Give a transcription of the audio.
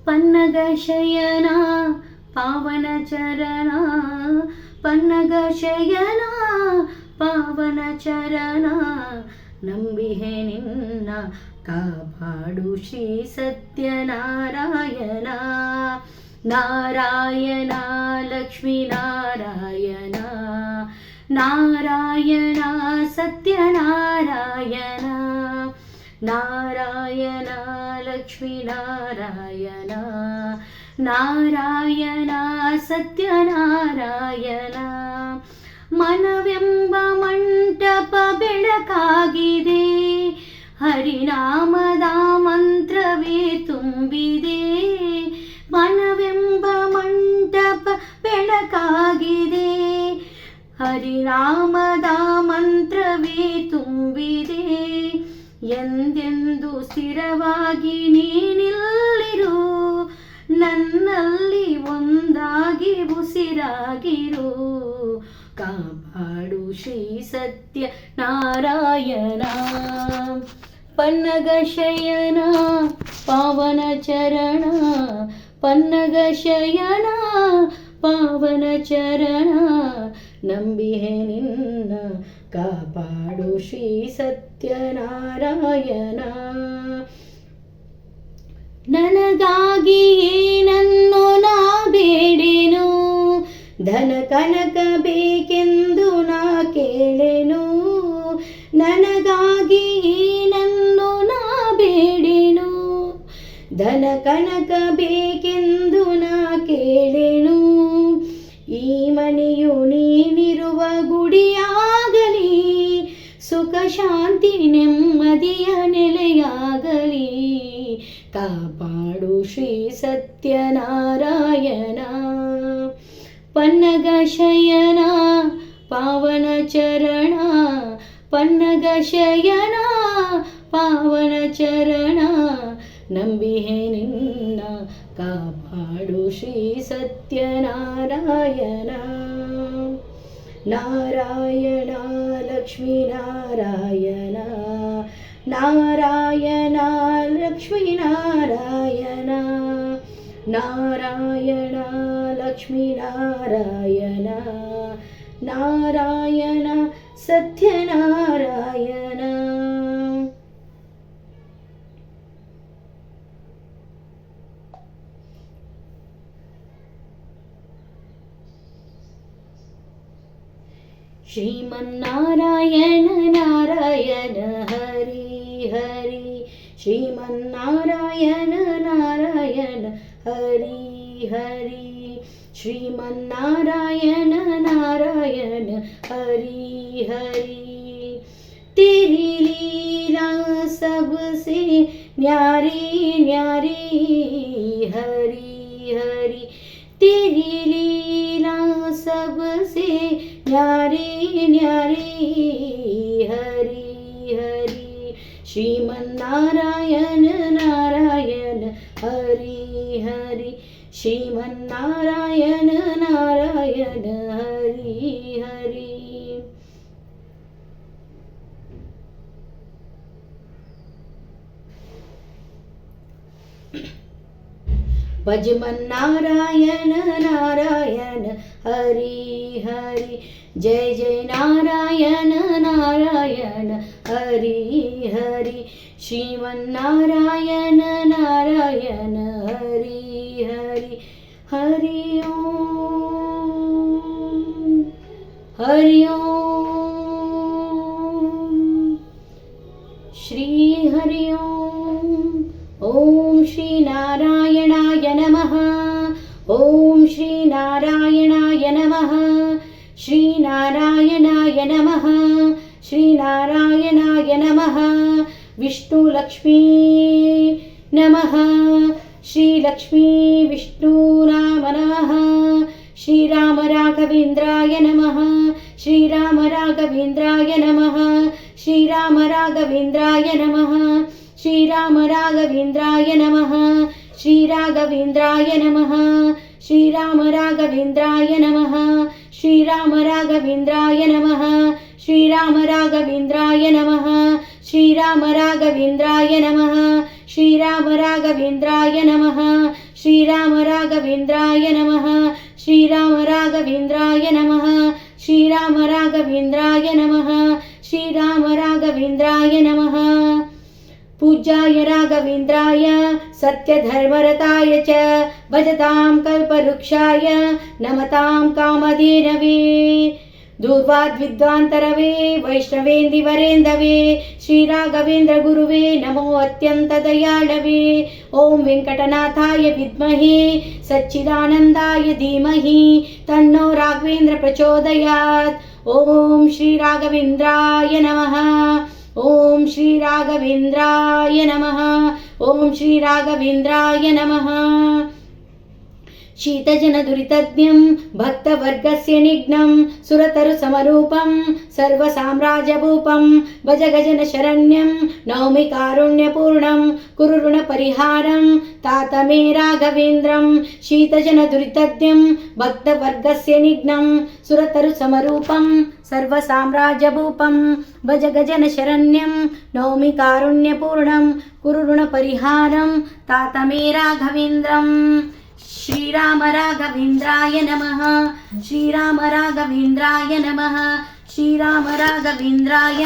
ಪನ್ನಗಶಯನ ಪಾವನ ಚರಣ, ಪನ್ನಗಶಯನ ಪಾವನ ಚರಣ, ನಂಬಿಹೆ ನಿನ್ನ ಕಾಪಾಡು ಶ್ರೀ ಸತ್ಯನಾರಾಯಣ. ನಾರಾಯಣ ಲಕ್ಷ್ಮೀ ನಾರಾಯಣ, ನಾರಾಯಣ ಸತ್ಯನಾರಾಯಣ, ನಾರಾಯಣ ಲಕ್ಷ್ಮೀ ನಾರಾಯಣ, ನಾರಾಯಣ ಸತ್ಯನಾರಾಯಣ. ಮನವೆಂಬ ಮಂಟಪ ಬೆಳಕಾಗಿದೆ, ಹರಿನಾಮದ ಮಂತ್ರವೇ ತುಂಬಿದೆ. ಮನವೆಂಬ ಮಂಟಪ ಬೆಳಕಾಗಿದೆ, ಹರಿನಾಮದ ಮಂತ್ರವೇ ತುಂಬಿದೆ. ಎಂದೆಂದು ಸ್ಥಿರವಾಗಿ ನೀನಿಲ್ಲಿರು, ನನ್ನಲ್ಲಿ ಒಂದಾಗಿ ಉಸಿರಾಗಿರು. ಕಾಪಾಡು ಶ್ರೀ ಸತ್ಯ ನಾರಾಯಣ. ಪನ್ನಗಶಯನ ಪಾವನ ಚರಣ, ಪನ್ನಗಶಯನ ಪಾವನ ಚರಣ, ನಂಬಿಹೆ ನಿನ್ನ ಕಾಪಾಡು ಶ್ರೀ ಸತ್ಯನಾರಾಯಣ. ನನಗಾಗಿಯೇ ನನ್ನು ನಾ ಬೇಡೆನು, ಧನ ಕನಕ ಬೇಕೆಂದು ನಾ ಕೇಳೆನು. ನನಗಾಗಿಯೇ ನನ್ನು ನಾ ಬೇಡೆನು, ಧನ ಕನಕ ಬೇಕೆಂದು ನಾ ಕೇಳೆನು. ಈ ಮನೆಯು ನೀನಿರುವ ಗುಡಿಯಾಗಲಿ, ಸುಖ ಶಾಂತಿ ನೆಮ್ಮದಿಯ ನೆಲೆಯಾಗಲಿ. ಕಾಪಾಡು ಶ್ರೀ ಸತ್ಯನಾರಾಯಣ. ಪನ್ನಗಶಯನ ಪಾವನ ಚರಣ, ಪನ್ನಗಶಯನ ಪಾವನ ಚರಣ, ನಂಬಿಹೆ ನಿನ್ನ ಕಾಪಾಡು ಶ್ರೀ ಸತ್ಯನಾರಾಯಣ. ನಾರಾಯಣ ಲಕ್ಷ್ಮೀ ನಾರಾಯಣ, ನಾರಾಯಣ ಲಕ್ಷ್ಮೀ ನಾರಾಯಣ, ನಾರಾಯಣ ಲಕ್ಷ್ಮೀ ನಾರಾಯಣ, ನಾರಾಯಣ ಸತ್ಯನಾರಾಯಣ. ಶ್ರೀಮನ್ನಾರಾಯಣ ನಾರಾಯಣ ಹರಿ ಹರಿ, ಶ್ರೀಮನ್ನಾರಾಯಣ ನಾರಾಯಣ ಹರಿ ಹರಿ, ಶ್ರೀಮನ್ನಾರಾಯಣ ನಾರಾಯಣ ಹರಿ ಹರಿ. तेरी लीला सबसे न्यारी न्यारी हरी हरी, तेरी लीला सबसे न्यारी न्यारी हरी हरी. श्रीमन्नारायण नारायण हरि हरि, श्रीमन्नारायण नारायण हरि हरि. भजमन्नारायण नारायण हरि हरि, जय जय नारायण नारायण हरि हरि. श्रीमन्नारायण नारायण हरि हरि, हरि ओम हरि ओम श्री हरि ओम. ओम श्री नारायणाय नमः, ओम श्री नारायणाय नमः, श्री नारायणाय नमः, श्री नारायणाय नमः. विष्णु लक्ष्मी नमः, श्री लक्ष्मी विष्णु नाम नमः. श्री राम राघवेंद्राय नमः, श्री राम राघवेंद्राय नमः, श्री राम राघवेंद्राय नमः, श्री राम राघवेंद्राय नमः, श्री राघवेंद्राय नमः, श्री राम राघवेंद्राय नमः, श्री राम राघवेंद्राय नमः, श्री राम राघवेंद्राय नमः, श्री राम राघवेंद्राय नमः, श्री राम राघवेंद्राय नमः, श्रीराम राघवेन्द्राय नमः श्रीराम राघवेन्द्राय नमः श्रीराम राघवेन्द्राय नमः श्रीराम राघवेन्द्राय नमः पूज्याय राघवेन्द्राय सत्यधर्मरताय च भजतां कल्पवृक्षाय नमतां कामधेनवे दूर्वाद्विद्वान्तरवे वैष्णवेन्दिवरेन्दवे श्रीराघवेन्द्र गुरुवे नमो अत्यन्तदयाळवे ॐ वेङ्कटनाथाय विद्महे सच्चिदानन्दाय धीमहि तन्नो राघवेन्द्र प्रचोदयात् ॐ श्रीराघवेन्द्राय नमः ॐ श्रीराघवेन्द्राय नमः ॐ श्रीराघवेन्द्राय नमः शीतजनदुरितज्ञं भक्तवर्गस्य निघ्नं सुरतरुसमरूपं सर्वसाम्राज्यभूपं भज गजनशरण्यं नौमि कारुण्यपूर्णं कुरु ऋणपरिहारं तात मे राघवेन्द्रं शीतजनदुरितज्ञं भक्तवर्गस्य निघ्नं सुरतरुसमरूपं सर्वसाम्राज्यभूपं भज गजनशरण्यं नौमि कारुण्यपूर्णं कुरु ऋणपरिहारं तात मे राघवेन्द्रं श्रीराम राघवेन्द्राय नमः श्रीराम राघवेन्द्राय नमः श्रीराम राघवेन्द्राय